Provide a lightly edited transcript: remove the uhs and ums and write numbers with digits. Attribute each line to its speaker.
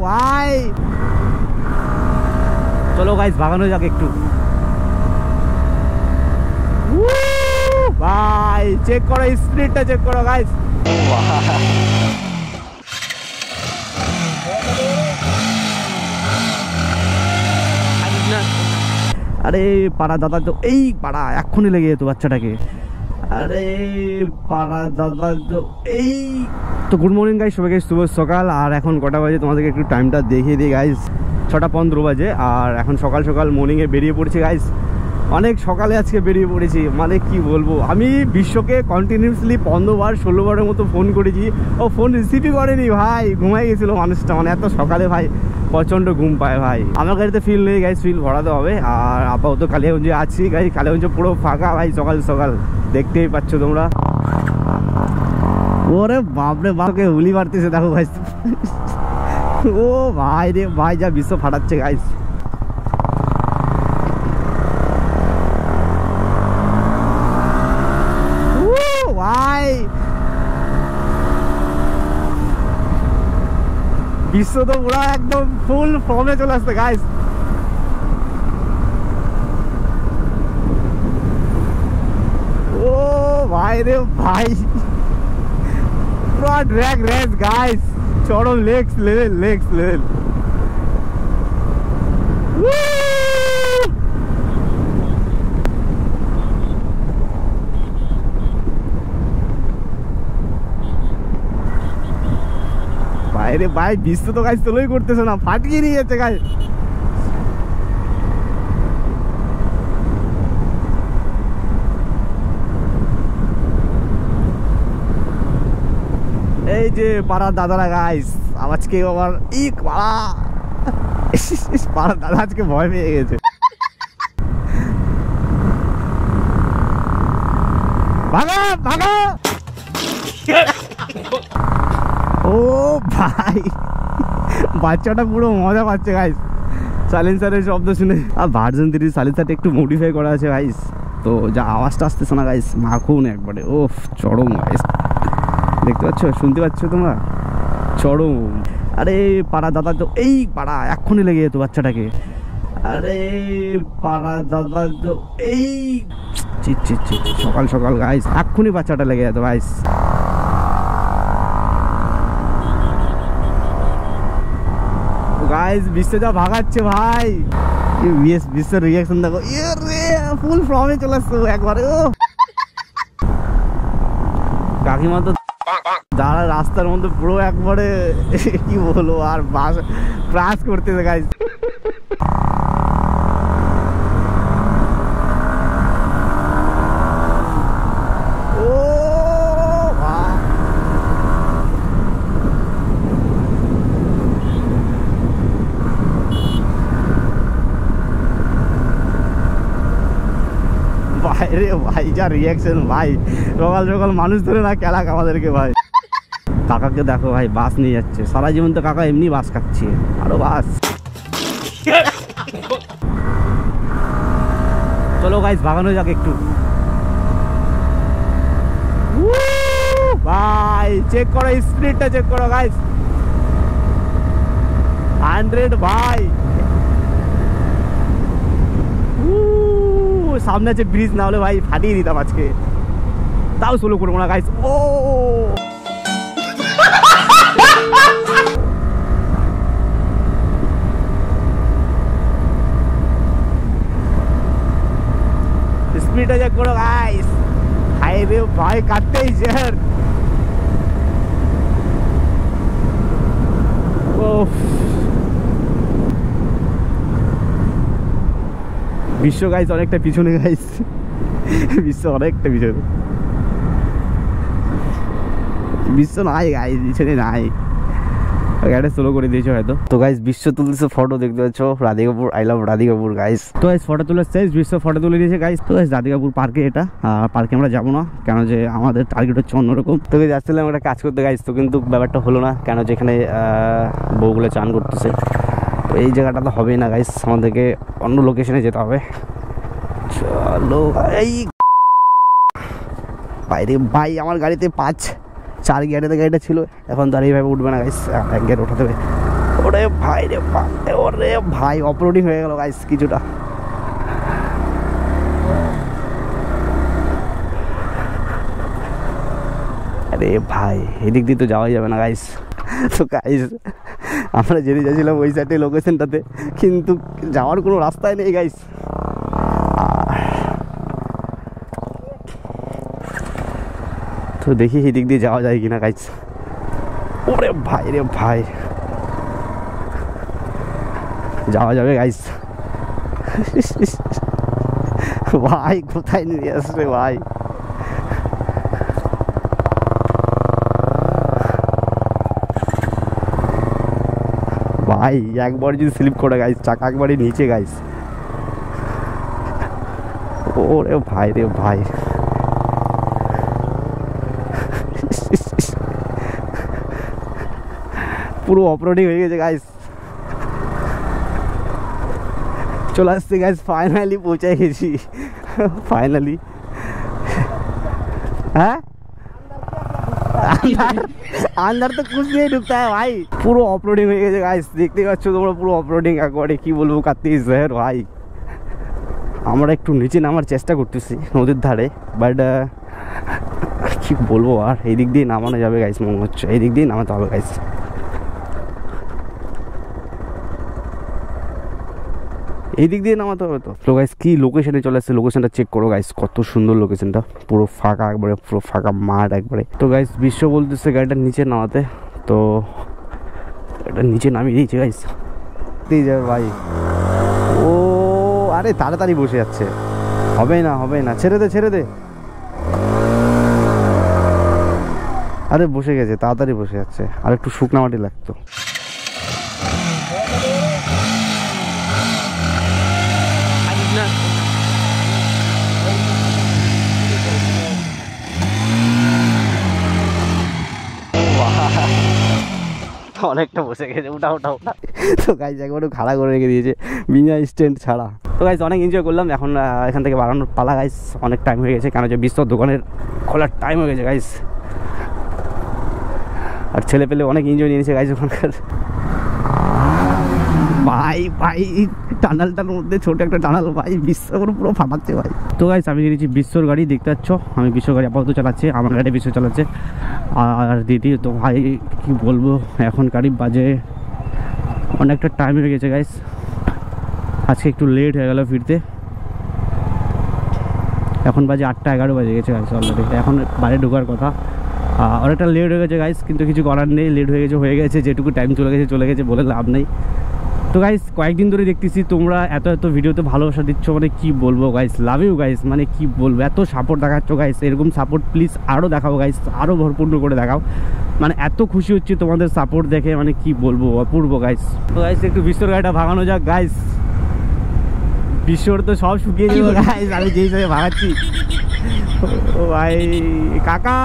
Speaker 1: ভাই চলো গাইস ভাগানো যাক একটু ভাই চেক করো স্পিডটা চেক করো গাইস আরে পাড়া দাদা তো এই পাড়া এক্ষুনি লেগে যেত বাচ্চাটাকে আরে পাড়া দাদা তো এই তো গুড মর্নিং গাইস সবাইকে শুভ সকাল আর এখন কটা বাজে তোমাদেরকে একটু টাইমটা দেখিয়ে দিই গাইস 6:15 বাজে আর এখন সকাল সকাল মর্নিংয়ে বেরিয়ে পড়ছি গাইস অনেক সকালে আজকে বেরিয়ে পড়েছি মানে কি বলবো আমি বিশ্বকে কন্টিনিউসলি 15 বার 16 বারের মতো ফোন করেছি ও ফোন রিসিভই করেনি ভাই ঘুমাই গেছিলো মানুষটা মানে এত সকালে ভাই প্রচণ্ড ঘুম পায় ভাই আমার গাড়িতে ফিল নেই গাইস ফিল ভরাতে হবে আর আপাতত কালিয়াগঞ্জে আছি গাড়ি কালিয়াগঞ্জে পুরো ফাঁকা ভাই সকাল সকাল দেখতেই পাচ্ছ তোমরা ওরে বাপরে বাপকে হুলি মারতেছে দেখো ভাই ও ভাই রে ভাই যা বিশ্ব ফাটাচ্ছে গাইস ভাই বিশ্ব তো পুরো একদম ফুল ফর্মে চলে আসছে গাইস ও ভাই রে ভাই পুরো ড্র্যাগ রেস গাইস চরম লেগস লেভেল বাইরে ভাই বিশ্ব তো গাছ তোলোই করতেছে না ফাটিয়ে নিয়ে যাচ্ছে গাছ এই যে পাড়ার দাদারা গাইস আজকে আবার পাড়ার দাদা আজকে ভয় পেয়ে গেছে ভাগো ভাগো ও ভাই বাচ্চাটা পুরো মজা পাচ্ছে গাইস সাইলেন্সারের শব্দ শুনে আর ভার্সন 3 সাইলেন্সারটা একটু মডিফাই করা আছে গাইস তো যা আওয়াজটা আসতেছে না গাইস মাখুন একবারে ও চরম গাইস দেখতে পাচ্ছ শুনতে পাচ্ছ তোমরা চরম আরে পাড়া দাদা তো এই পাড়া এক্ষুনি লেগে যেত বাচ্চাটাকে আরে পাড়া দাদা তো এই সকাল সকাল গাইস এক্ষুনি বাচ্চাটা লেগে যেত গাইস গাইস বিশ্ব যা ভাগাচ্ছে ভাই বিশ্বের রিয়াকশন দেখো ফুল ফর্মে চলে আসছে একবারে ও কাকিমা তো দাঁড়া রাস্তার মধ্যে পুরো একবারে কি বলবো আর বাস ক্রাশ করতেছে গাইস রে ভাই যা রিয়াকশন ভাই সকাল সকাল মানুষ ধরে না কেলাক আমাদেরকে ভাই কাকাকে দেখো ভাই বাস নিয়ে যাচ্ছে সারা জীবন তো কাকা এমনি বাস খাচ্ছে আরো বাস চলো গাইস ভাগানো যাক একটু ভাই চেক করো স্পিডটা চেক করো গাইস 100 ভাই সামনে আছে ব্রিজ না হলে ভাই ফাটিয়ে দিতাম আজকে তাও সোলো করবো না গাইস ও স্পিডটা চেক করো গাইস হাই রে ভাই কাটতেই স্যার বিশ্ব গাইস অনেকটা পিছনে গাইস বিশ্ব অনেকটা পিছনে বিশ্ব নাই গাইস পিছনে নাই গাড়ি স্লো করে দিয়েছো হয়তো তো গাইস বিশ্ব তুলছে ফটো দেখতে পাচ্ছ Radhikapur I love Radhikapur guys তো গাইস ফটো তোলার শেষ বিশ্ব ফটো তুলে দিয়েছে গাইস তো গাইস রাধিকাপুর পার্কে এটা পার্কে আমরা যাবো না কেন যে আমাদের টার্গেট হচ্ছে অন্যরকম তো গাইস আসছিলাম একটা কাজ করতে গাইস তো কিন্তু ব্যাপারটা হলো না কেন যে এখানে বউগুলো চান করতেছে তো এই জায়গাটা তো হবেই না গাইস আমাদেরকে অন্য লোকেশনে যেতে হবে চলো এই বাইরে ভাই আমার গাড়িতে 4 গিয়ারের গাড়িটা ছিল এখন তো আর এইভাবে উঠবে না গাইস 1 গিয়ার ওঠাতে হবে ও ওরে ভাই রে ভাই, ওরে ভাই অফরোডিং হয়ে গেল গাইস কিছুটা। আরে ভাই এদিক দিয়ে তো যাওয়াই যাবে না গাইস। তো গাইস আমরা যেতে যাচ্ছিলাম ওই সাইডে লোকেশনটাতে, কিন্তু যাওয়ার কোনো রাস্তাই নেই গাইস। তো দেখি এদিক দিয়ে যাওয়া যায় কিনা গাইস। ওরে ভাই রে ভাই, যাওয়া যাবে গাইস। ভাই কোথায় নিয়ে আসবে ভাই। ভাই একবার যদি স্লিপ করে গাইস, চাকা একবারই নিচে গাইস। ওরে ভাই রে ভাই, পুরো অফরোডিং হয়ে গেছে গাইস। চলে আসছে গাইস, ফাইনালি পৌঁছে গেছি ফাইনালি। হ্যাঁ अंदर तो कुछ नहीं ढुकता है भाई, পুরো অফরোডিং হয়ে গেছে গাইস। দেখতে পাচ্ছ তোমরা পুরো অফরোডিং একবারে, কি বলবো কাত্তি জহর ভাই। আমরা একটু নিচে নামার চেষ্টা করতেছি নদীর ধারে, বাট কি বলবো আর, এই দিক দিয়ে নামানো যাবে গাইস মনে হচ্ছে, এই দিক দিয়ে নামাতে হবে গাইস। এই দিক দিয়ে নামাতে হবে তো। তো গাইস কি লোকেশনে চলে আসছে, লোকেশনটা চেক করো গাইস, কত সুন্দর লোকেশনটা, পুরো ফাঁকা একবারে, পুরো ফাঁকা মাঠ একবারে। তো গাইস বিশ্ব বলতেছে গাড়িটা নিচে নামাতে, তো এটা নিচে নামিয়ে দিয়েছে গাইস। দিয়ে যাবে ভাই। ও আরে তাড়াতাড়ি বসে যাচ্ছে, হবে না হবে না, ছেড়ে দে ছেড়ে দে। আরে বসে গেছে, তাড়াতাড়ি বসে যাচ্ছে, আর একটু শুকনা মাটি লাগতো। অনেকটা বসে গেছে, উঠা উঠা উঠা। তো গাইজ একবারও খাড়া করে রেখে দিয়েছে বিনা স্ট্যান্ড ছাড়া। তো গাইজ অনেক এনজয় করলাম, এখন এখান থেকে বাড়ানোর পালা গাইজ, অনেক টাইম হয়ে গেছে, কেন যে বিশ্বর দোকানের খোলার টাইম হয়ে গেছে গাইজ। আর ছেলে পেলে অনেক এনজয় নিয়েছে গাইজ ওখানকার। ভাই ভাই টানালটার মধ্যে ছোট একটা টানাল ভাই, বিশ্বর পুরো ফাটাচ্ছে ভাই। তো গাইস আমি দিয়েছি বিশ্বর গাড়ি, দেখতে পাচ্ছ আমি বিশ্বর গাড়ি আপাতত চালাচ্ছি, আমার গাড়ি বিশ্ব চালাচ্ছে। আর দিদি তো ভাই কি বলবো, এখন গাড়ি বাজে অনেকটা টাইম হয়ে গেছে গাইস, আজকে একটু লেট হয়ে গেল ফিরতে। এখন বাজে 8:11 বাজে গেছে গাইস অলরেডি, এখন বাইরে ঢোকার কথা। অনেকটা লেট হয়ে গেছে গাইস, কিন্তু কিছু করার নেই, লেট হয়ে গেছে, যেটুকু টাইম চলে গেছে বলে লাভ নেই। তো গাইস কয়েকদিন ধরে দেখতেছি তোমরা এত ভিডিওতে ভালোবাসা দিচ্ছ, মানে কি বলবো গাইস, লাভ ইউ গাইস, মানে কি বলবো, এত সাপোর্ট দেখাচ্ছ গাইস। এরকম সাপোর্ট প্লিজ আরও দেখাও গাইস, আরও ভরপুর করে দেখাও, মানে এত খুশি হচ্ছে তোমাদের সাপোর্ট দেখে, মানে কি বলবো, অপূর্ব গাইস। তো গাইস একটু বিশ্বর গাড়িটা ভাগানো যাক গাইস, বিশ্বর তো সব শুকিয়ে যাবো গাইস আমি যেই হিসাবে ভাগাচ্ছি। ও ভাই কাকা